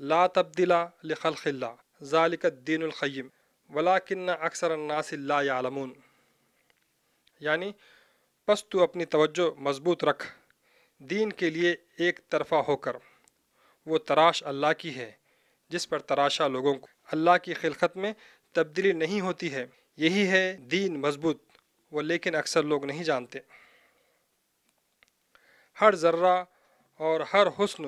لا تبدیل لخلق اللہ ذالک الدین القیم ولکن اکثر الناس لا یعلمون، یعنی پس تو اپنی توجہ مضبوط رکھ دین کے لیے ایک طرفہ ہو کر، وہ تراش اللہ کی ہے جس پر تراشا لوگوں کو اللہ کی خلقت میں تبدیلی نہیں ہوتی ہے، یہی ہے دین مضبوط، وہ لیکن اکثر لوگ نہیں جانتے۔ ہر ذرہ اور ہر حسن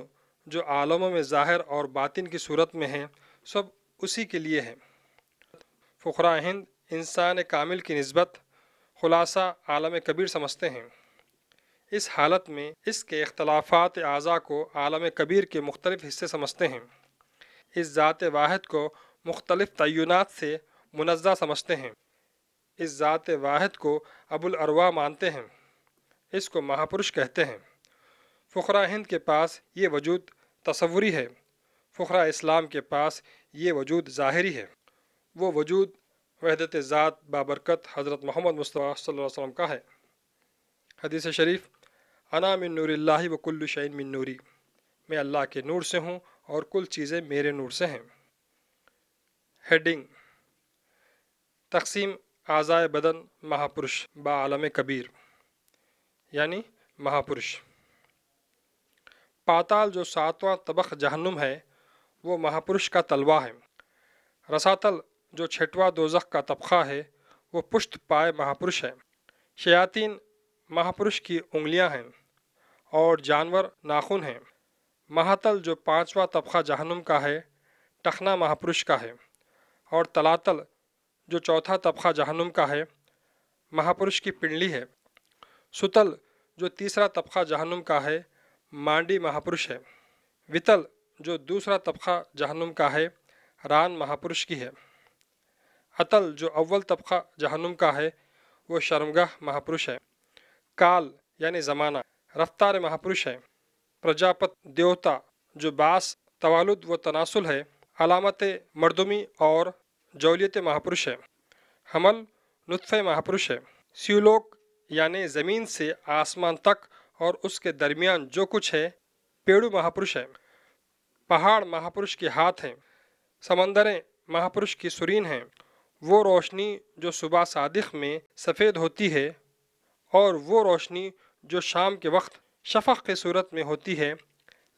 جو عالموں میں ظاہر اور باطن کی صورت میں ہیں سب اسی کے لیے ہیں۔ فقراء ہند انسان کامل کی نسبت خلاصہ عالم کبیر سمجھتے ہیں۔ اس حالت میں اس کے اختلافات اعضاء کو عالم کبیر کے مختلف حصے سمجھتے ہیں، اس ذات واحد کو مختلف تعینات سے منزہ سمجھتے ہیں، اس ذات واحد کو ابو الارواح مانتے ہیں، اس کو مہاپرش کہتے ہیں۔ فقراء ہند کے پاس یہ وجود تصوری ہے، فقراء اسلام کے پاس یہ وجود ظاہری ہے۔ وہ وجود وحدت ذات بابرکت حضرت محمد مصطفیٰ صلی اللہ علیہ وسلم کا ہے۔ حدیث شریف، انا من نور اللہ و کل شیء من نوری، میں اللہ کے نور سے ہوں اور کل چیزیں میرے نور سے ہیں۔ ہیڈنگ، تقسیم اعضائے بدن مہاپرش با عالم کبیر، یعنی مہاپرش۔ پاتال جو ساتواں طبق جہنم ہے وہ مہاپرش کا تلوا ہے، رساتل جو چھٹواں دوزخ کا طبقہ ہے وہ پشت پائے مہاپرش ہے، شیاطین مہاپرش کی انگلیاں ہیں اور جانور ناخن ہیں، مہاتل جو پانچواں طبقہ جہنم کا ہے ٹخنا مہاپرش کا ہے، اور تلاتل جو چوتھا طبقہ جہنم کا ہے مہاپرش کی پنڈلی ہے، ستل جو تیسرا طبقہ جہنم کا ہے مانڈی مہاپرش ہے، وتل جو دوسرا طبقہ جہنم کا ہے ران مہاپرش کی ہے، اتل جو اول طبقہ جہنم کا ہے وہ شرمگاہ مہاپرش ہے، کال یعنی زمانہ رفتار مہاپرش ہے، پرجاپت دیوتا جو باس توالد و تناسل ہے، علامت مردمی اور جولیت مہاپرش ہے، حمل نطفہ مہاپرش ہے، سیولوک یعنی زمین سے آسمان تک اور اس کے درمیان جو کچھ ہے پیڑو مہاپرش ہے، پہاڑ مہاپرش کے ہاتھ ہیں، سمندریں مہاپرش کی سرین ہیں، وہ روشنی جو صبح صادق میں سفید ہوتی ہے اور وہ روشنی جو شام کے وقت شفق کی صورت میں ہوتی ہے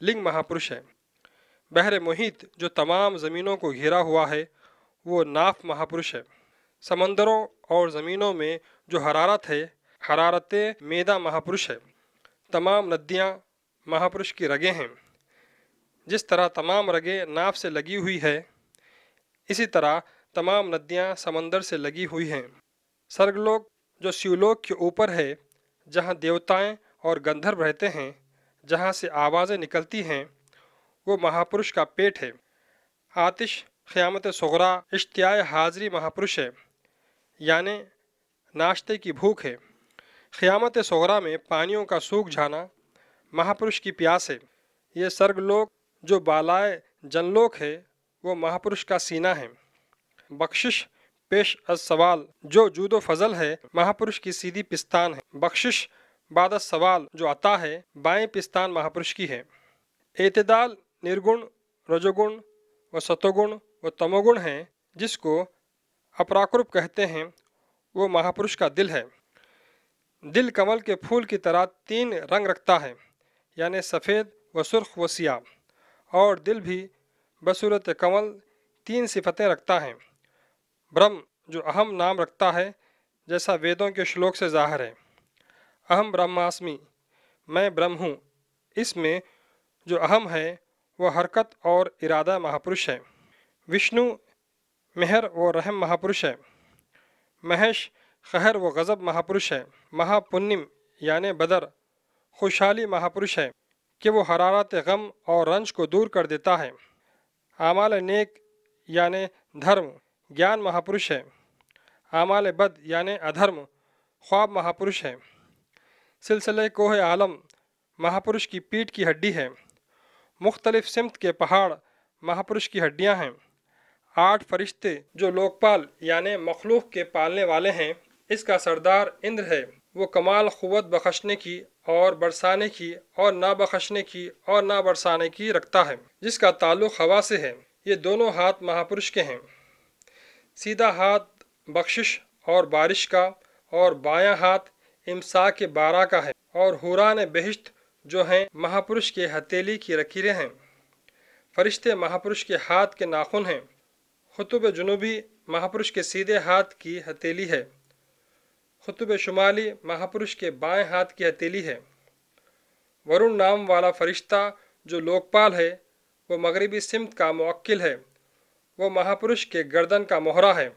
لنگ مہاپرش ہے، بحر محیط جو تمام زمینوں کو گھیرا ہوا ہے وہ ناف مہاپرش ہے، سمندروں اور زمینوں میں جو حرارت ہے حرارت میدہ مہاپرش ہے، تمام ندیاں مہاپرش کی رگیں ہیں، جس طرح تمام رگیں ناف سے لگی ہوئی ہے اسی طرح تمام ندیاں سمندر سے لگی ہوئی ہیں، سرگلوک جو سیولوک کے اوپر ہے جہاں دیوتائیں اور گندھرو رہتے ہیں، جہاں سے آوازیں نکلتی ہیں وہ مہاپرش کا پیٹ ہے، آتش قیامت صغریٰ اشتیاء حاضری مہاپرش ہے، یعنی ناشتے کی بھوک ہے، قیامت صغریٰ میں پانیوں کا سوکھ جانا مہاپرش کی پیاس ہے، یہ سرگ لوک جو بالائے جنلوک ہے وہ مہاپرش کا سینہ ہے، بخشش پیش از سوال جو جود و فضل ہے مہاپرش کی سیدھی پستان ہے، بخشش بعد از سوال جو عطا ہے بائیں پستان مہاپرش کی ہے، اعتدال نرگن رجوگن و ستوگن و تموگن ہیں جس کو اپراکرپ کہتے ہیں وہ مہاپرش کا دل ہے، دل کمل کے پھول کی طرح 3 رنگ رکھتا ہے یعنی سفید و سرخ و سیاہ، اور دل بھی بصورت کمل 3 صفتیں رکھتا ہے، برہم جو اہم نام رکھتا ہے جیسا ویدوں کے شلوک سے ظاہر ہے، اہم برہماسمی میں برہم ہوں، اس میں جو اہم ہے وہ حرکت اور ارادہ مہاپرش ہے، وشنو مہر و رحم مہاپرش ہے، مہیش قہر و غضب مہاپرش ہے، مہا پنم یعنی بدر خوشحالی مہاپرش ہے کہ وہ حرارت غم اور رنج کو دور کر دیتا ہے، اعمال نیک یعنی دھرم گیان مہاپرش ہے، اعمال بد یعنی ادھرم خواب مہاپرش ہے، سلسلہ کوہ عالم مہاپرش کی پیٹھ کی ہڈی ہے، مختلف سمت کے پہاڑ مہاپرش کی ہڈیاں ہیں، 8 فرشتے جو لوکپال یعنی مخلوق کے پالنے والے ہیں، اس کا سردار اندر ہے، وہ کمال قوت بخشنے کی اور برسانے کی اور نہ بخشنے کی اور نہ برسانے کی رکھتا ہے، جس کا تعلق ہوا سے ہے۔ یہ دونوں ہاتھ مہاپرش کے ہیں، سیدھا ہاتھ بخشش اور بارش کا، اور بایاں ہاتھ امساک بارہ کا ہے، اور حوران بہشت جو ہیں مہاپرش کے ہتھیلی کی لکیریں ہیں۔ فرشتے مہاپرش کے ہاتھ کے ناخن ہیں۔ قطب جنوبی مہاپرش کے سیدھے ہاتھ کی ہتھیلی ہے، قطب شمالی مہاپرش کے بائیں ہاتھ کی ہتھیلی ہے۔ ورن نام والا فرشتہ جو لوکپال ہے، وہ مغربی سمت کا موکل ہے، وہ مہاپرش کے گردن کا مہرہ ہے۔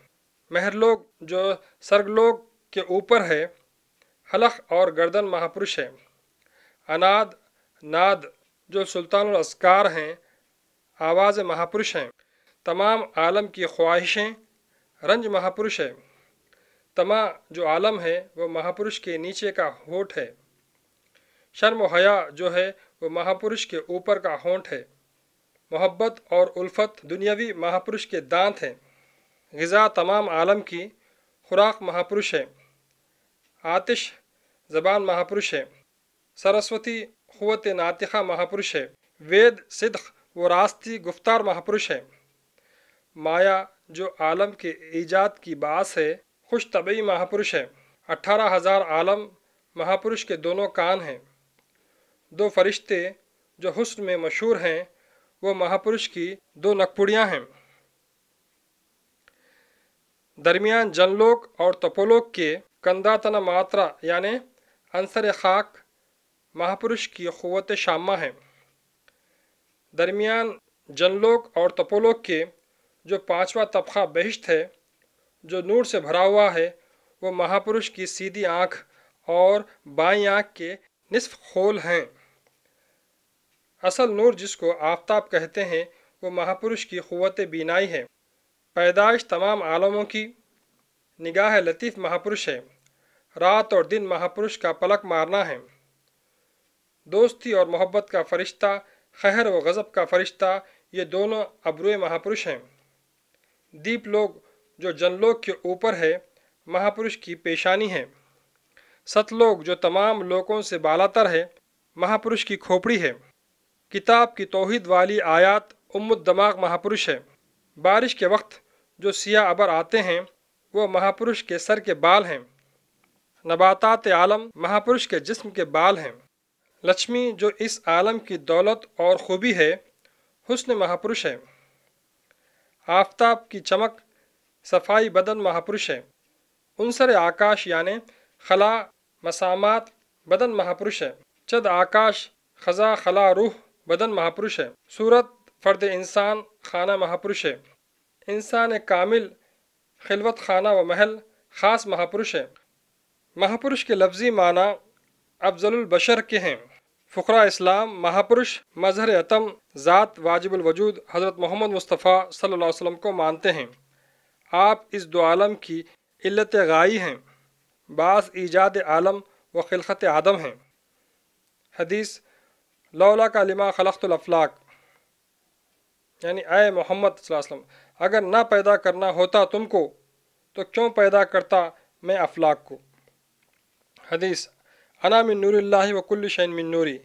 مہرلوک جو سرگلوک کے اوپر ہے، حلق اور گردن مہاپرش ہے۔ اناد ناد جو سلطان الاسکار ہیں، آواز مہاپرش ہیں۔ تمام عالم کی خواہشیں رنج مہاپرش ہے۔ تما جو عالم ہے وہ مہاپرش کے نیچے کا ہونٹ ہے۔ شرم و حیا جو ہے وہ مہاپرش کے اوپر کا ہونٹ ہے۔ محبت اور الفت دنیاوی مہاپرش کے دانت ہیں۔ غذا تمام عالم کی خوراک مہاپرش ہے۔ آتش زبان مہاپرش ہے۔ سرسوتی قوت ناطقہ مہاپرش ہے۔ وید صدق و راستی گفتار مہاپرش ہے۔ مایا جو عالم کے ایجاد کی باعث ہے، خوش طبعی مہاپرش ہے۔ 18,000 عالم مہاپرش کے دونوں کان ہیں۔ دو فرشتے جو حسن میں مشہور ہیں، وہ مہاپرش کی دو نکپڑیاں ہیں۔ درمیان جنلوک اور تپولوک کے کنداتنا ماترا یعنی عنصر خاک مہاپرش کی قوت شامہ ہے۔ درمیان جنلوک اور تپولوک کے جو پانچواں طبقہ بہشت ہے، جو نور سے بھرا ہوا ہے، وہ مہاپرش کی سیدھی آنکھ اور بائیں آنکھ کے نصف خول ہیں۔ اصل نور جس کو آفتاب کہتے ہیں، وہ مہاپرش کی قوت بینائی ہے۔ پیدائش تمام عالموں کی نگاہ لطیف مہاپرش ہے۔ رات اور دن مہاپرش کا پلک مارنا ہے۔ دوستی اور محبت کا فرشتہ، قہر و غضب کا فرشتہ، یہ دونوں ابروئے مہاپرش ہیں۔ دیپ لوک جو جنلوک کے اوپر ہے، مہاپرش کی پیشانی ہے۔ ست لوک جو تمام لوکوں سے بالاتر ہے، مہاپرش کی کھوپڑی ہے۔ کتاب کی توحید والی آیات الدماغ مہاپرش ہے۔ بارش کے وقت جو سیاہ ابر آتے ہیں، وہ مہاپرش کے سر کے بال ہیں۔ نباتات عالم مہاپرش کے جسم کے بال ہیں۔ لکشمی جو اس عالم کی دولت اور خوبی ہے، حسن مہاپرش ہے۔ آفتاب کی چمک صفائی بدن مہاپرش ہے۔ عنصر آکاش یعنی خلا مسامات بدن مہاپرش ہے۔ چد آکاش خزا خلا روح بدن مہاپرش ہے۔ صورت فرد انسان خانہ مہاپرش ہے۔ انسان کامل خلوت خانہ و محل خاص مہاپرش ہے۔ مہاپرش کے لفظی معنی افضل البشر کے ہیں۔ فقراء اسلام مہاپرش مظہر عتم ذات واجب الوجود حضرت محمد مصطفیٰ صلی اللہ علیہ وسلم کو مانتے ہیں۔ آپ اس دو عالم کی علت غائی ہیں، باعث ایجاد عالم و خلقت آدم ہیں۔ حدیث لولا کا لما خلقت الافلاک، یعنی اے محمد صلی اللہ علیہ وسلم، اگر نہ پیدا کرنا ہوتا تم کو تو کیوں پیدا کرتا میں افلاک کو۔ حدیث انا من نور اللہ و کل شیء من نوری،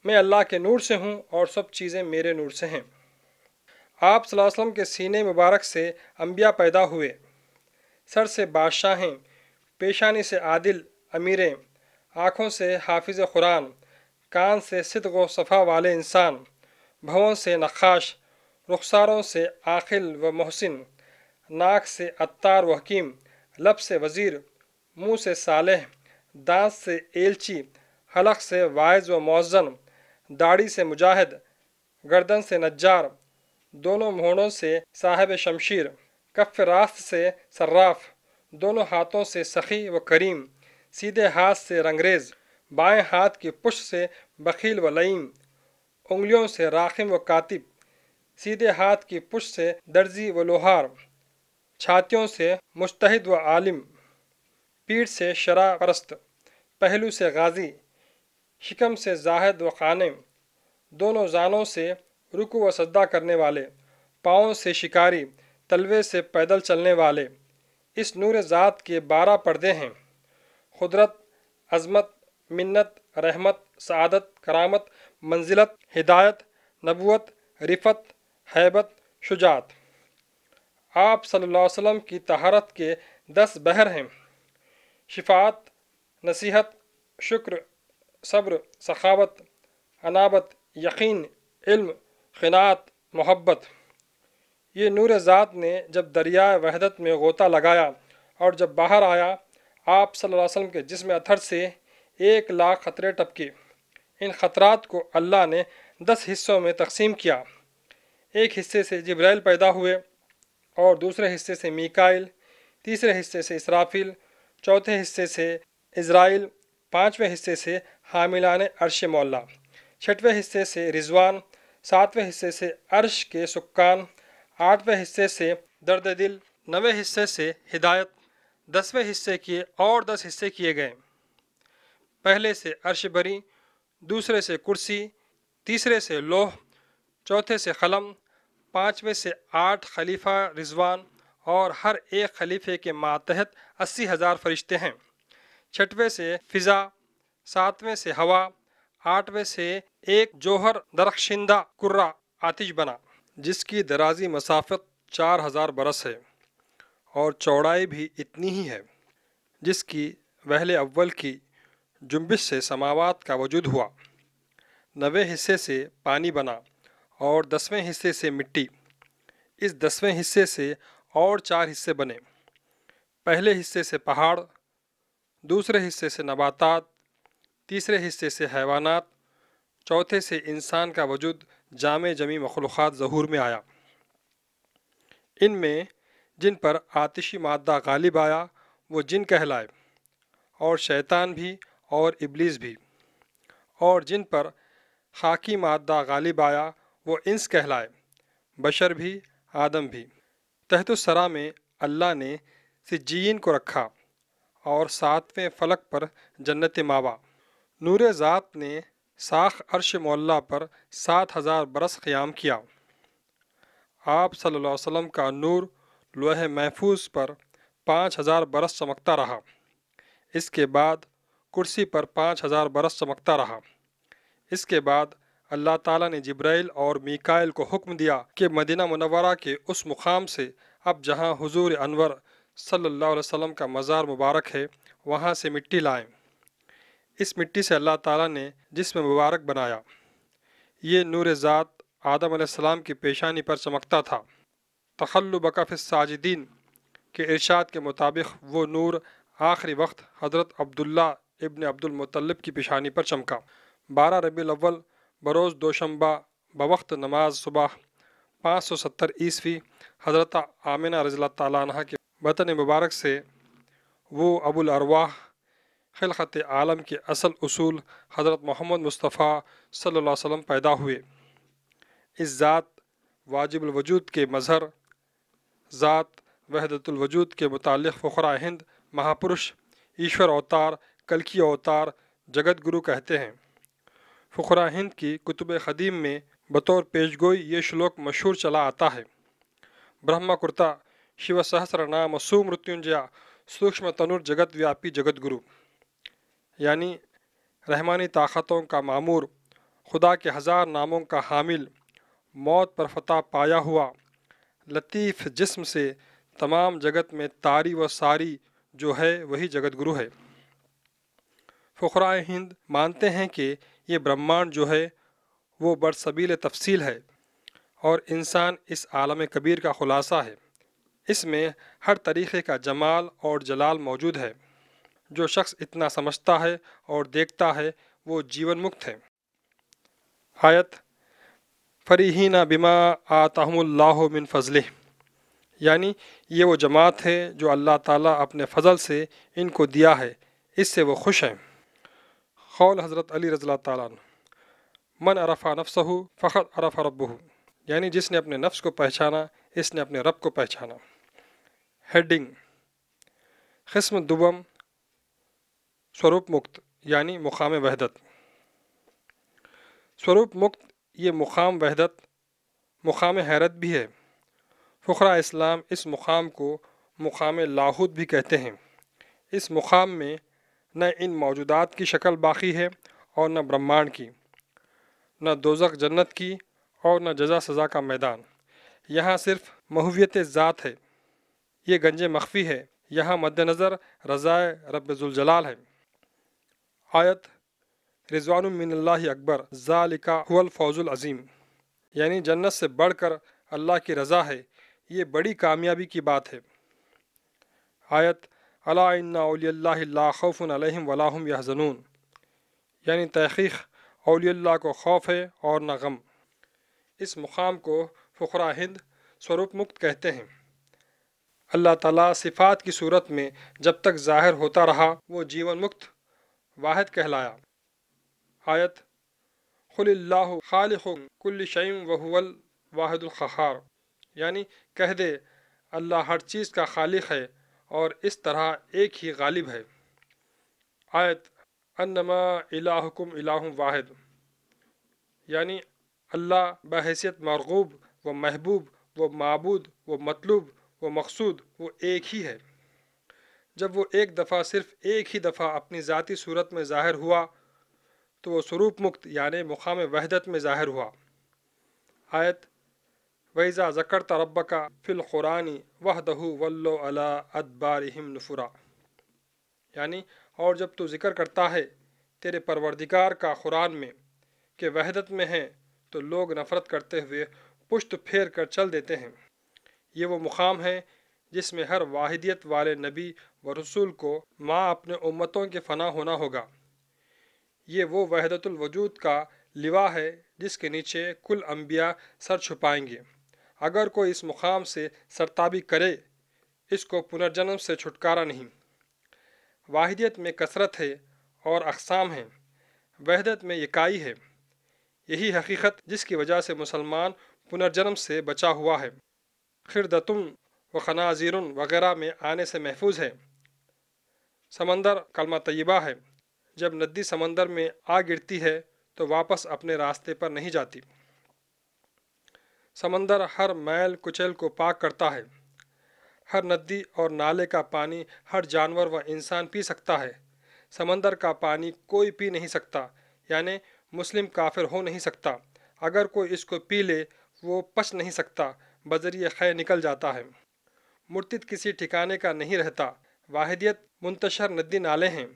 میں اللہ کے نور سے ہوں اور سب چیزیں میرے نور سے ہیں۔ آپ صلی اللہ علیہ وسلم کے سینے مبارک سے انبیاء پیدا ہوئے، سر سے بادشاہیں، پیشانی سے عادل امیریں، آنکھوں سے حافظ قرآن، کان سے صدق و صفا والے انسان، بھووں سے نقاش، رخساروں سے عاقل و محسن، ناک سے عطار و حکیم، لب سے وزیر، منہ سے صالح، دانت سے ایلچی، حلق سے واعظ و موزن، داڑھی سے مجاہد، گردن سے نجار، دونوں مہونوں سے صاحب شمشیر، کف راست سے صراف، دونوں ہاتھوں سے سخی و کریم، سیدھے ہاتھ سے رنگریز، بائیں ہاتھ کی پشت سے بخیل و لئیم، انگلیوں سے راقم و کاتب، سیدھے ہاتھ کی پشت سے درزی و لوہار، چھاتیوں سے مجتہد و عالم، پیٹھ سے شرع پرست، پہلو سے غازی، شکم سے زاہد و قانع، دونوں زانوں سے رکوع و سجدہ کرنے والے، پاؤں سے شکاری، تلوے سے پیدل چلنے والے۔ اس نور ذات کے 12 پردے ہیں، قدرت، عظمت، منت، رحمت، سعادت، کرامت، منزلت، ہدایت، نبوت، رفت، ہیبت، شجاعت۔ آپ صلی اللہ علیہ وسلم کی طہارت کے 10 بحر ہیں: شفاعت، نصیحت، شکر، صبر، سخاوت، انابت، یقین، علم، قناعت، محبت۔ یہ نور ذات نے جب دریائے وحدت میں غوطہ لگایا اور جب باہر آیا، آپ صلی اللہ علیہ وسلم کے جسم اطہر سے 1,00,000 قطرے ٹپکے۔ ان خطرات کو اللہ نے 10 حصوں میں تقسیم کیا۔ ایک حصے سے جبرائیل پیدا ہوئے، اور دوسرے حصے سے میکائیل، تیسرے حصے سے اسرافیل، چوتھے حصے سے عزرائیل، پانچویں حصے سے حاملان عرش مولا، چھٹویں حصے سے رضوان، ساتویں حصے سے عرش کے سکان، آٹھویں حصے سے درد دل، نویں حصے سے ہدایت، 10ویں حصے کے اور 10 حصے کیے گئے۔ پہلے سے عرش بری، دوسرے سے کرسی، تیسرے سے لوح، چوتھے سے قلم، پانچویں سے 8 خلیفہ رضوان، اور ہر ایک خلیفے کے ماتحت 80,000 فرشتے ہیں۔ چھٹویں سے فضا، ساتویں سے ہوا، آٹھویں سے ایک جوہر درخشندہ کرہ آتش بنا، جس کی درازی مسافت 4,000 برس ہے، اور چوڑائی بھی اتنی ہی ہے، جس کی وہلے اول کی جنبش سے سماوات کا وجود ہوا۔ 9ویں حصے سے پانی بنا، اور 10ویں حصے سے مٹی۔ اس 10ویں حصے سے اور 4 حصے بنے۔ پہلے حصے سے پہاڑ، دوسرے حصے سے نباتات، تیسرے حصے سے حیوانات، چوتھے سے انسان کا وجود جامع جمی مخلوقات ظہور میں آیا۔ ان میں جن پر آتشی مادہ غالب آیا وہ جن کہلائے، اور شیطان بھی اور ابلیس بھی، اور جن پر خاکی مادہ غالب آیا وہ انس کہلائے، بشر بھی، آدم بھی۔ تحت الثری میں اللہ نے سجین کو رکھا، اور 7ویں فلک پر جنت ماوا۔ نور ذات نے ساخ عرش معلیٰ پر 7,000 برس قیام کیا۔ آپ صلی اللہ علیہ وسلم کا نور لوح محفوظ پر 5,000 برس چمکتا رہا۔ اس کے بعد کرسی پر 5,000 برس چمکتا رہا۔ اس کے بعد اللہ تعالیٰ نے جبرائیل اور میکائیل کو حکم دیا کہ مدینہ منورہ کے اس مقام سے اب جہاں حضور انور صلی اللہ علیہ وسلم کا مزار مبارک ہے، وہاں سے مٹی لائیں۔ اس مٹی سے اللہ تعالیٰ نے جسم مبارک بنایا۔ یہ نور ذات آدم علیہ السلام کی پیشانی پر چمکتا تھا۔ تقلبک فی الساجدین کے ارشاد کے مطابق وہ نور آخری وقت حضرت عبداللہ ابن عبد المطلب کی پیشانی پر چمکا۔ 12 ربیع الاول بروز دوشنبہ بوقت نماز صبح 570 عیسوی حضرت آمنہ رضی اللہ تعالیٰ عنہ کے بطن مبارک سے وہ ابو الارواح خلقت عالم کے اصل اصول حضرت محمد مصطفیٰ صلی اللہ علیہ وسلم پیدا ہوئے۔ اس ذات واجب الوجود کے مظہر، ذات وحدت الوجود کے متعلق فقراء ہند مہاپرش ایشور اوتار کلکی اوتار جگت گرو کہتے ہیں۔ فقراء ہند کی کتب قدیم میں بطور پیشگوئی یہ شلوک مشہور چلا آتا ہے: برہما کرتا شیو سہسر نام سو مرتینجیا سوکشم تنور جگت ویاپی جگت گرو، یعنی رحمانی طاقتوں کا معمور، خدا کے 1000 ناموں کا حامل، موت پر فتح پایا ہوا، لطیف جسم سے تمام جگت میں طاری و ساری جو ہے وہی جگت گرو ہے۔ فقراء ہند مانتے ہیں کہ یہ برہمانڈ جو ہے وہ برسبیل تفصیل ہے، اور انسان اس عالم کبیر کا خلاصہ ہے۔ اس میں ہر طریقے کا جمال اور جلال موجود ہے۔ جو شخص اتنا سمجھتا ہے اور دیکھتا ہے وہ جیون مکت ہے۔ آیت: فریحین بما آتاہم اللہ من فضلہ، یعنی یہ وہ جماعت ہے جو اللہ تعالیٰ اپنے فضل سے ان کو دیا ہے، اس سے وہ خوش ہیں۔ قول حضرت علی رضی اللہ تعالیٰ عنہ: من عرف نفسہ فقد عرف ربہ، یعنی جس نے اپنے نفس کو پہچانا اس نے اپنے رب کو پہچانا۔ ہیڈنگ: قسم دوم، سوروپ مکت یعنی مقام وحدت۔ سوروپ مکت یہ مقام وحدت، مقام حیرت بھی ہے۔ فقراء اسلام اس مقام کو مقام لاہوت بھی کہتے ہیں۔ اس مقام میں نہ ان موجودات کی شکل باقی ہے اور نہ برہمانڈ کی، نہ دوزخ جنت کی اور نہ جزا سزا کا میدان۔ یہاں صرف محویت ذات ہے، یہ گنج مخفی ہے، یہاں مد نظر رضائے رب ذوالجلال ہے۔ آیت رضوان من اللہ اکبر ذالک هو الفوز العظیم، یعنی جنت سے بڑھ کر اللہ کی رضا ہے، یہ بڑی کامیابی کی بات ہے۔ آیت الا ان اولیاء اللہ لا خوف علیہم ولا هم یحزنون، یعنی تحقیق اولیاء اللہ کو خوف ہے اور نہ غم۔ اس مقام کو فقراء ہند سوروپ مکت کہتے ہیں۔ اللہ تعالیٰ صفات کی صورت میں جب تک ظاہر ہوتا رہا وہ جیون مکت واحد کہلایا۔ آیت قل اللہ خالق کل شیء وہو الواحد القہار، یعنی کہہ دے اللہ ہر چیز کا خالق ہے اور اس طرح ایک ہی غالب ہے۔ آیت انما الہکم الہ واحد، یعنی اللہ بحیثیت مرغوب و محبوب و معبود و مطلوب و مقصود وہ ایک ہی ہے۔ جب وہ ایک دفعہ صرف ایک ہی دفعہ اپنی ذاتی صورت میں ظاہر ہوا تو وہ سروپ مکت یعنی مقام وحدت میں ظاہر ہوا۔ آیت وَإِذَا ذَكَرْتَ رَبَّكَ فِي الْقُرْآنِ وَحْدَهُ وَلَّوْا عَلَىٰ أَدْبَارِهِمْ نُفُرًا، یعنی اور جب تو ذکر کرتا ہے تیرے پروردگار کا قرآن میں کہ وحدت میں ہیں تو لوگ نفرت کرتے ہوئے پشت پھیر کر چل دیتے ہیں۔ یہ وہ مقام ہے جس میں ہر واحدیت والے نبی و رسول کو ماں اپنے امتوں کے فنا ہونا ہوگا۔ یہ وہ وحدت الوجود کا لوا ہے جس کے نیچے کل انبیاء سر چھپائیں گے۔ اگر کوئی اس مقام سے سرتابی کرے اس کو پنرجنم سے چھٹکارا نہیں۔ واحدیت میں کثرت ہے اور اقسام ہیں، وحدت میں یکائی ہے۔ یہی حقیقت جس کی وجہ سے مسلمان پنرجنم سے بچا ہوا ہے، خردتم و خنازیر وغیرہ میں آنے سے محفوظ ہے۔ سمندر کلمہ طیبہ ہے، جب ندی سمندر میں آ گرتی ہے تو واپس اپنے راستے پر نہیں جاتی۔ سمندر ہر میل کچیل کو پاک کرتا ہے۔ ہر ندی اور نالے کا پانی ہر جانور و انسان پی سکتا ہے، سمندر کا پانی کوئی پی نہیں سکتا، یعنی مسلم کافر ہو نہیں سکتا۔ اگر کوئی اس کو پی لے وہ پچ نہیں سکتا، بذریعہ خے نکل جاتا ہے۔ مرتد کسی ٹھکانے کا نہیں رہتا۔ واحدیت منتشر ندی نالے ہیں۔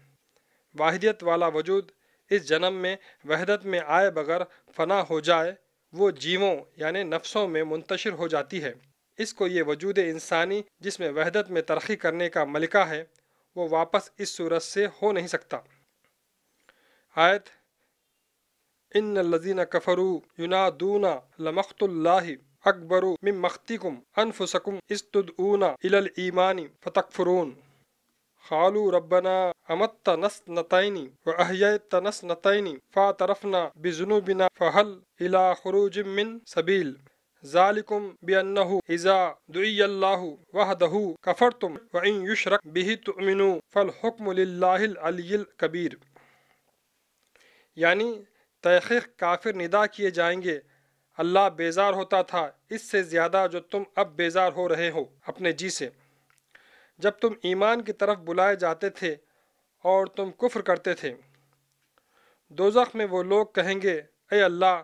واحدیت والا وجود اس جنم میں وحدت میں آئے بغیر فنا ہو جائے وہ جیووں یعنی نفسوں میں منتشر ہو جاتی ہے۔ اس کو یہ وجود انسانی جس میں وحدت میں ترقی کرنے کا ملکہ ہے وہ واپس اس صورت سے ہو نہیں سکتا۔ آیت ان الذین کفروا ینادون لمقت اللہ اکبر من مقتکم انفسکم اذ تدعون الی الایمان فتکفرون قالوا ربنا امتنا اثنتین واحییتنا اثنتین فاعترفنا بذنوبنا فهل الی خروج من سبیل ذالکم بانہ اذا دعی اللہ وحدہ کفرتم وان یشرک بہ تؤمنوا فالحکم للہ العلی الکبیر، یعنی تحقیق کافر ندا کیے جائیں گے، اللہ بیزار ہوتا تھا اس سے زیادہ جو تم اب بیزار ہو رہے ہو اپنے جی سے، جب تم ایمان کی طرف بلائے جاتے تھے اور تم کفر کرتے تھے۔ دوزخ میں وہ لوگ کہیں گے اے اللہ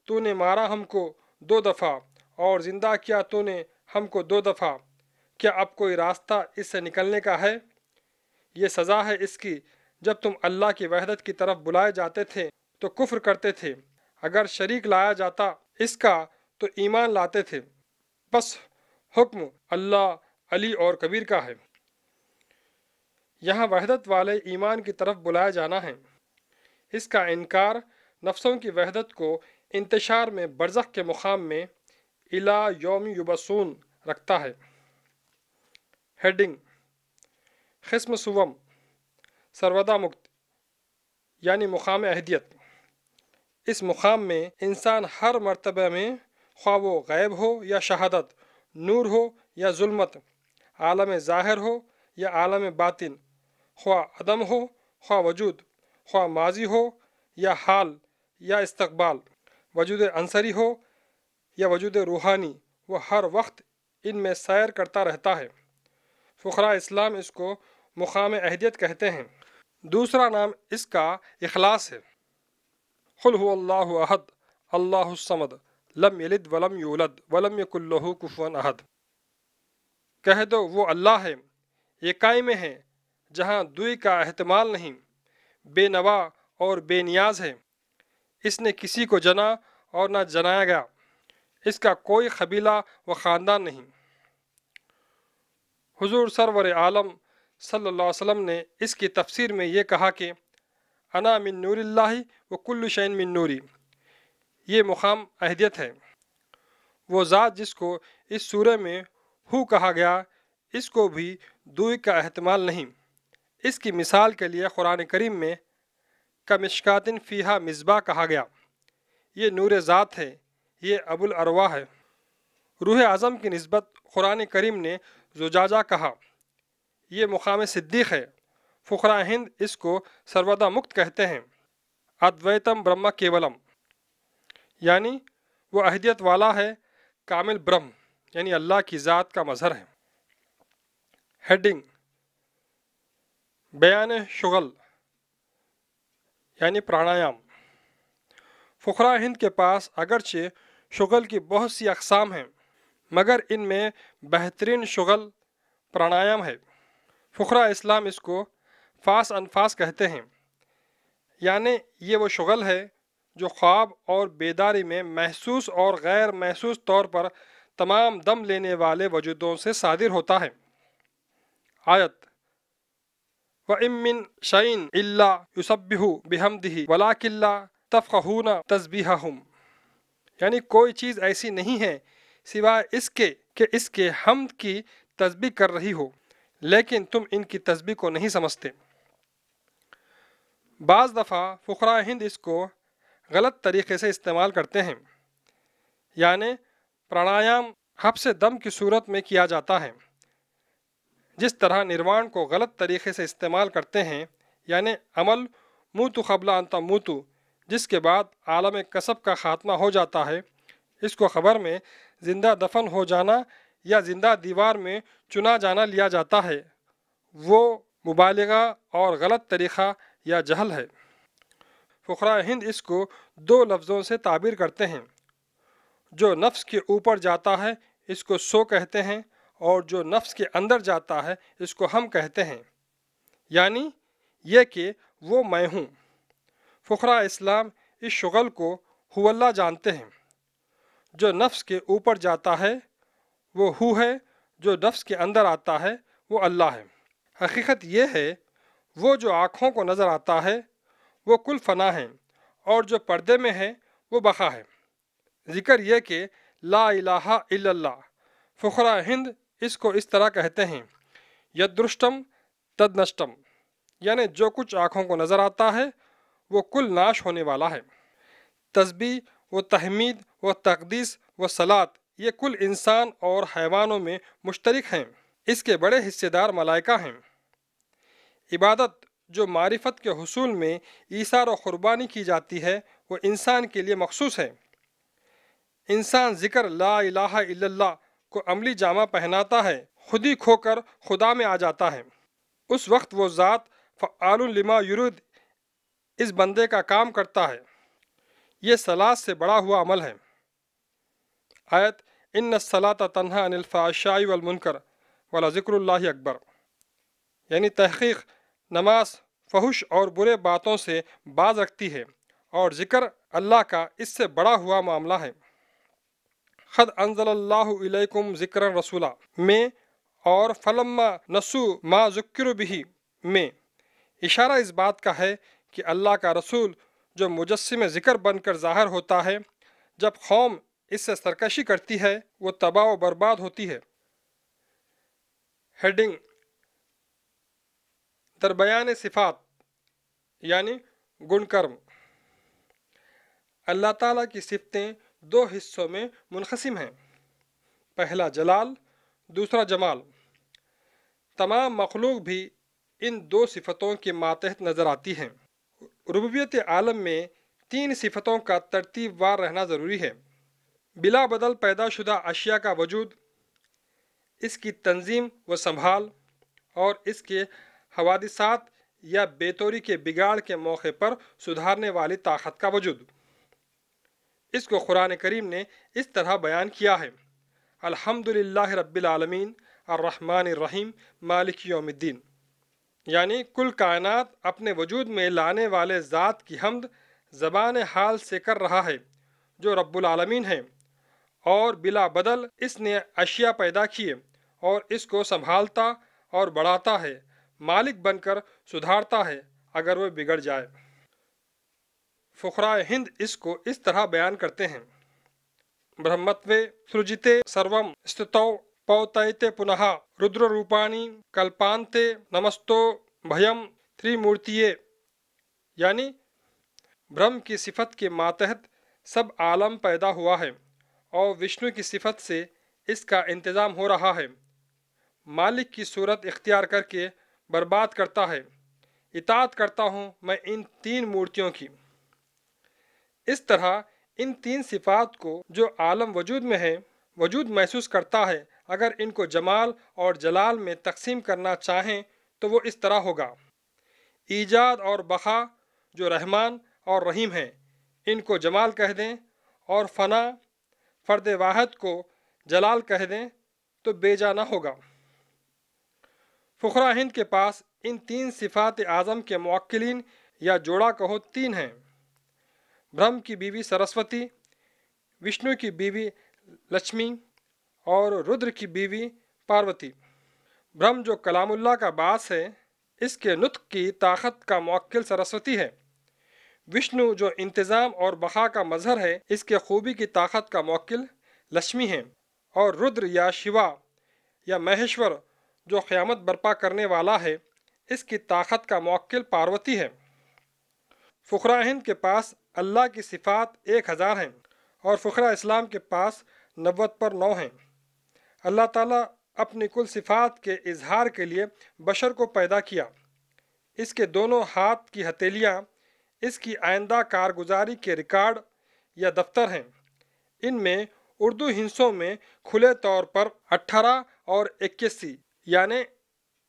تو نے مارا ہم کو 2 دفعہ اور زندہ کیا تو نے ہم کو 2 دفعہ، کیا اب کوئی راستہ اس سے نکلنے کا ہے؟ یہ سزا ہے اس کی جب تم اللہ کی وحدت کی طرف بلائے جاتے تھے تو کفر کرتے تھے، اگر شریک لایا جاتا اس کا تو ایمان لاتے تھے، بس حکم اللہ علی اور کبیر کا ہے۔ یہاں وحدت والے ایمان کی طرف بلایا جانا ہے۔ اس کا انکار نفسوں کی وحدت کو انتشار میں برزخ کے مقام میں الی یوم یبعثون رکھتا ہے۔ ہیڈنگ قسم سوم سرودہ مکت یعنی مقام احدیت۔ اس مقام میں انسان ہر مرتبہ میں خواہ وہ غیب ہو یا شہادت، نور ہو یا ظلمت، عالم ظاہر ہو یا عالم باطن، خواہ عدم ہو خواہ وجود، خواہ ماضی ہو یا حال یا استقبال، وجود عنصری ہو یا وجود روحانی، وہ ہر وقت ان میں سیر کرتا رہتا ہے۔ فقراء اسلام اس کو مقام احدیت کہتے ہیں۔ دوسرا نام اس کا اخلاص ہے۔ قل هو اللہ احد اللہ الصمد لم یلد ولم یولد ولم یکن لہ کفوا احد۔ کہہ دو وہ اللہ ہے، یکائی میں ہے، جہاں دوئی کا احتمال نہیں، بے نوا اور بے نیاز ہے، اس نے کسی کو جنا اور نہ جنایا گیا، اس کا کوئی قبیلہ و خاندان نہیں۔ حضور سرور عالم صلی اللہ علیہ وسلم نے اس کی تفسیر میں یہ کہا کہ انا من نور اللہ و کل شین من نوری، یہ مقام اہدیت ہے۔ وہ ذات جس کو اس سورہ میں ہو کہا گیا، اس کو بھی دوئی کا احتمال نہیں۔ اس کی مثال کے لیے قرآن کریم میں کمشکاتن فیہا مصباح کہا گیا، یہ نور ذات ہے، یہ ابو الارواح ہے۔ روح اعظم کی نسبت قرآن کریم نے زجاجہ کہا، یہ مقام صدیق ہے۔ فقراء ہند اس کو سرودا مکت کہتے ہیں۔ ادویتم برہما کیولم، یعنی وہ اہدیت والا ہے، کامل برہم یعنی اللہ کی ذات کا مظہر ہے۔ ہیڈنگ: بیان شغل یعنی پرانایام۔ فقراء ہند کے پاس اگرچہ شغل کی بہت سی اقسام ہیں، مگر ان میں بہترین شغل پرانایام ہے۔ فقراء اسلام اس کو فاس انفاس کہتے ہیں، یعنی یہ وہ شغل ہے جو خواب اور بیداری میں محسوس اور غیر محسوس طور پر تمام دم لینے والے وجودوں سے صادر ہوتا ہے۔ آیت: وَإِن مِّن شَيْءٍ إِلَّا يُسَبِّحُ بِحَمْدِهِ وَلَٰكِن لَّا تَفْقَهُونَ تَسْبِيحَهُمْ، یعنی کوئی چیز ایسی نہیں ہے سوائے اس کے کہ اس کے حمد کی تسبیح کر رہی ہو، لیکن تم ان کی تسبیح کو نہیں سمجھتے۔ بعض دفعہ فقراء ہند اس کو غلط طریقے سے استعمال کرتے ہیں، یعنی پرانایام حبس دم کی صورت میں کیا جاتا ہے، جس طرح نروان کو غلط طریقے سے استعمال کرتے ہیں، یعنی عمل موتو قبل ان تموتو، جس کے بعد عالم کسب کا خاتمہ ہو جاتا ہے۔ اس کو خبر میں زندہ دفن ہو جانا یا زندہ دیوار میں چنا جانا لیا جاتا ہے، وہ مبالغہ اور غلط طریقہ یا جہل ہے۔ فقراء ہند اس کو دو لفظوں سے تعبیر کرتے ہیں، جو نفس کے اوپر جاتا ہے اس کو سو کہتے ہیں، اور جو نفس کے اندر جاتا ہے اس کو ہم کہتے ہیں، یعنی یہ کہ وہ میں ہوں۔ فقراء اسلام اس شغل کو ہو اللہ جانتے ہیں۔ جو نفس کے اوپر جاتا ہے وہ ہو ہے، جو نفس کے اندر آتا ہے وہ اللہ ہے۔ حقیقت یہ ہے وہ جو آنکھوں کو نظر آتا ہے وہ کل فنا ہے، اور جو پردے میں ہے وہ بقا ہے۔ ذکر یہ کہ لا الہ الا اللہ، فقراء ہند اس کو اس طرح کہتے ہیں، یدرشٹم تدنشٹم، یعنی جو کچھ آنکھوں کو نظر آتا ہے وہ کل ناش ہونے والا ہے۔ تسبیح و تحمید و تقدیس و صلات یہ کل انسان اور حیوانوں میں مشترک ہیں، اس کے بڑے حصے دار ملائکہ ہیں۔ عبادت جو معرفت کے حصول میں ایثار و قربانی کی جاتی ہے وہ انسان کے لیے مخصوص ہے۔ انسان ذکر لا الہ الا اللہ کو عملی جامہ پہناتا ہے، خود ہی کھو کر خدا میں آ جاتا ہے۔ اس وقت وہ ذات فعال لما یرید اس بندے کا کام کرتا ہے۔ یہ صلاۃ سے بڑا ہوا عمل ہے۔ آیت: ان الصلاۃ تنہی عن الفحشاء والمنکر ولذکر اللہ اکبر، یعنی تحقیق نماز فحش اور برے باتوں سے باز رکھتی ہے، اور ذکر اللہ کا اس سے بڑا ہوا معاملہ ہے۔ قد انزل اللہ الیکم ذکرا رسولا میں اور فلما نسوا ما ذکروا بہ میں اشارہ اس بات کا ہے کہ اللہ کا رسول جو مجسم ذکر بن کر ظاہر ہوتا ہے، جب قوم اس سے سرکشی کرتی ہے وہ تباہ و برباد ہوتی ہے۔ ہیڈنگ: در بیان صفات یعنی گن کرم۔ اللہ تعالیٰ کی صفتیں دو حصوں میں منقسم ہیں، پہلا جلال، دوسرا جمال۔ تمام مخلوق بھی ان دو صفتوں کے ماتحت نظر آتی ہیں۔ ربوبیت عالم میں تین صفتوں کا ترتیب وار رہنا ضروری ہے: بلا بدل پیدا شدہ اشیاء کا وجود، اس کی تنظیم و سنبھال، اور اس کے حوادثات یا بے طوری کے بگاڑ کے موقع پر سدھارنے والی طاقت کا وجود۔ اس کو قرآن کریم نے اس طرح بیان کیا ہے: الحمدللہ رب العالمین الرحمن الرحیم مالک یوم الدین، یعنی کل کائنات اپنے وجود میں لانے والے ذات کی حمد زبان حال سے کر رہا ہے، جو رب العالمین ہے، اور بلا بدل اس نے اشیاء پیدا کیے اور اس کو سنبھالتا اور بڑھاتا ہے، مالک بن کر سدھارتا ہے اگر وہ بگڑ جائے۔ فقراء ہند اس کو اس طرح بیان کرتے ہیں: برہمتوے سرجتے سروم استتو پوتیتے پنہ رودر روپانی کلپانتے نمستو بھیم تری مورتیے، یعنی برہم کی صفت کے ماتحت سب عالم پیدا ہوا ہے اور وشنو کی صفت سے اس کا انتظام ہو رہا ہے، مالک کی صورت اختیار کر کے برباد کرتا ہے، اطاعت کرتا ہوں میں ان تین مورتیوں کی۔ اس طرح ان تین صفات کو جو عالم وجود میں ہے وجود محسوس کرتا ہے، اگر ان کو جمال اور جلال میں تقسیم کرنا چاہیں تو وہ اس طرح ہوگا: ایجاد اور بقا جو رحمان اور رحیم ہیں ان کو جمال کہہ دیں، اور فنا فرد واحد کو جلال کہہ دیں تو بیجا نہ ہوگا۔ فقراء ہند کے پاس ان تین صفات اعظم کے موکلین یا جوڑا کہو تین ہیں: برہم کی بیوی سرسوتی، وشنو کی بیوی لچھمی اور رودر کی بیوی پاروتی۔ برہم جو کلام اللہ کا باعث ہے، اس کے نطق کی طاقت کا موکل سرسوتی ہے۔ وشنو جو انتظام اور بقا کا مظہر ہے، اس کے خوبی کی طاقت کا موکل لچھمی ہے، اور رودر یا شیوا یا مہیشور جو قیامت برپا کرنے والا ہے، اس کی طاقت کا موکل پاروتی ہے۔ فقراء ہند کے پاس اللہ کی صفات 1000 ہیں اور فقراء اسلام کے پاس 90 ہیں۔ اللہ تعالیٰ اپنی کل صفات کے اظہار کے لیے بشر کو پیدا کیا۔ اس کے دونوں ہاتھ کی ہتھیلیاں اس کی آئندہ کارگزاری کے ریکارڈ یا دفتر ہیں۔ ان میں اردو ہندسوں میں کھلے طور پر 18 اور 81 یعنی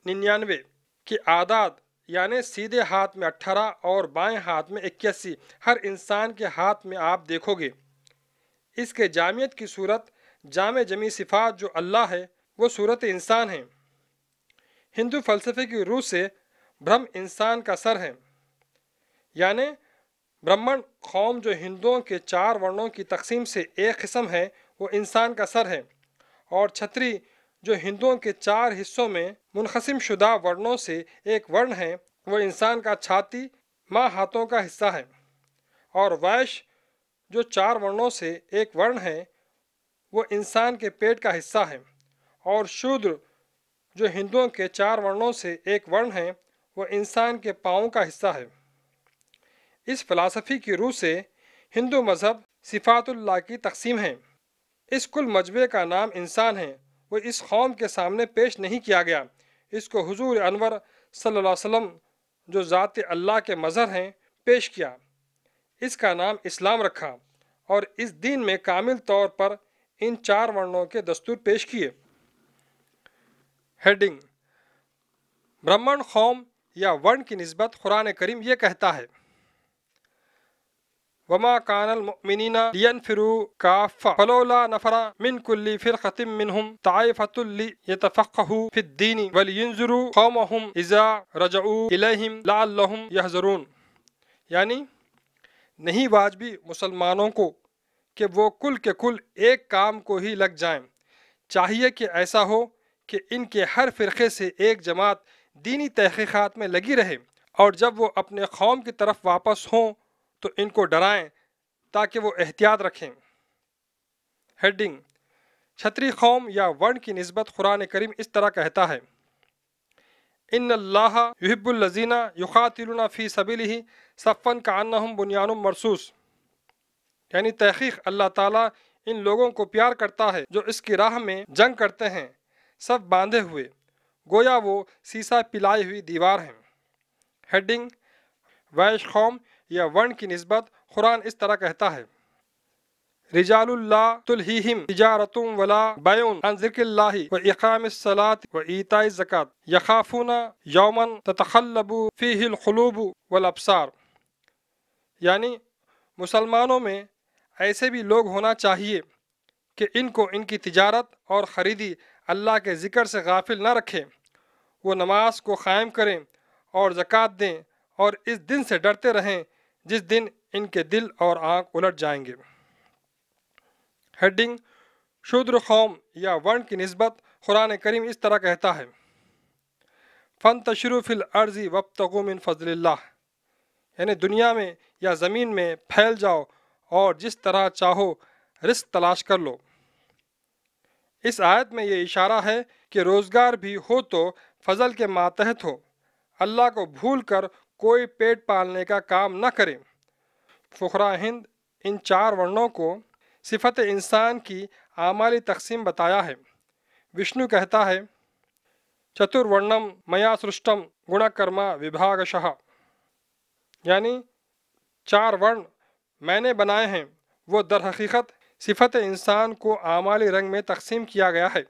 99 کے اعداد، یعنی سیدھے ہاتھ میں 18 اور بائیں ہاتھ میں 81 ہر انسان کے ہاتھ میں آپ دیکھو گے۔ اس کے جامعیت کی صورت جامع جمی صفات جو اللہ ہے وہ صورت انسان ہیں۔ ہندو فلسفے کی روح سے برہم انسان کا سر ہے، یعنی برہمن قوم جو ہندوؤں کے 4 ورنوں کی تقسیم سے ایک قسم ہے وہ انسان کا سر ہے، اور چھتری جو ہندوؤں کے 4 حصوں میں منقسم شدہ ورنوں سے ایک ورن ہے وہ انسان کا چھاتی ماں ہاتھوں کا حصہ ہے، اور ویش جو 4 ورنوں سے ایک ورن ہے وہ انسان کے پیٹ کا حصہ ہے، اور شودر جو ہندوؤں کے 4 ورنوں سے ایک ورن ہے وہ انسان کے پاؤں کا حصہ ہے۔ اس فلسفی کی روح سے ہندو مذہب صفات اللہ کی تقسیم ہے۔ اس کل مجموعے کا نام انسان ہے، وہ اس قوم کے سامنے پیش نہیں کیا گیا، اس کو حضور انور صلی اللہ علیہ وسلم جو ذات اللہ کے مظہر ہیں پیش کیا، اس کا نام اسلام رکھا، اور اس دین میں کامل طور پر ان 4 ورنوں کے دستور پیش کیے۔ ہیڈنگ: برہمن قوم یا ورن کی نسبت قرآن کریم یہ کہتا ہے: وما كان المؤمنين لينفروا كافة فلولا نفر من كل فرقة منهم طائفة ليتفقهوا في الدين ولينذروا قومهم إذا رجعوا إليهم لعلهم يحذرون، یعنی نہیں واجبی مسلمانوں کو کہ وہ کل کے کل ایک کام کو ہی لگ جائیں، چاہیے کہ ایسا ہو کہ ان کے ہر فرقے سے ایک جماعت دینی تحقیقات میں لگی رہے، اور جب وہ اپنے قوم کی طرف واپس ہوں تو ان کو ڈرائیں تاکہ وہ احتیاط رکھیں۔ ہیڈنگ: چھتری قوم یا ورن کی نسبت قرآن کریم اس طرح کہتا ہے: ان اللہ یحب الذین یقاتلون فی سبیلہ صفا کأنہم بنیان مرصوص، یعنی تحقیق اللہ تعالیٰ ان لوگوں کو پیار کرتا ہے جو اس کی راہ میں جنگ کرتے ہیں سب باندھے ہوئے، گویا وہ سیسا پلائی ہوئی دیوار ہیں۔ ہیڈنگ: ویش قوم یا ورن کی نسبت قرآن اس طرح کہتا ہے: رجال لا تلہیہم تجارۃ ولا بیع عن ذکر اللہ واقام الصلاۃ وایتاء الزکاۃ یخافون یوما تتقلب فیہ القلوب والابصار، یعنی مسلمانوں میں ایسے بھی لوگ ہونا چاہیے کہ ان کو ان کی تجارت اور خریدی اللہ کے ذکر سے غافل نہ رکھیں، وہ نماز کو قائم کریں اور زکوٰۃ دیں اور اس دن سے ڈرتے رہیں جس دن ان کے دل اور آنکھ الٹ جائیں گے۔ ہیڈنگ: شودر قوم یا ورن کی نسبت قرآن کریم اس طرح کہتا ہے: فَانتَشِرُوا فِي الْأَرْضِ وَابْتَغُوا مِن فَضْلِ اللَّهِ، یعنی دنیا میں یا زمین میں پھیل جاؤ اور جس طرح چاہو رزق تلاش کر لو۔ اس آیت میں یہ اشارہ ہے کہ روزگار بھی ہو تو فضل کے ماتحت ہو، اللہ کو بھول کر کوئی پیٹ پالنے کا کام نہ کرے۔ فقراء ہند ان 4 ورنوں کو صفت انسان کی اعمالی تقسیم بتایا ہے۔ وشنو کہتا ہے: چتر ورنم میا سرشٹم گنا کرما وبھاگشہ، یعنی 4 ورن میں نے بنائے ہیں، وہ در حقیقت صفت انسان کو اعمالی رنگ میں تقسیم کیا گیا ہے۔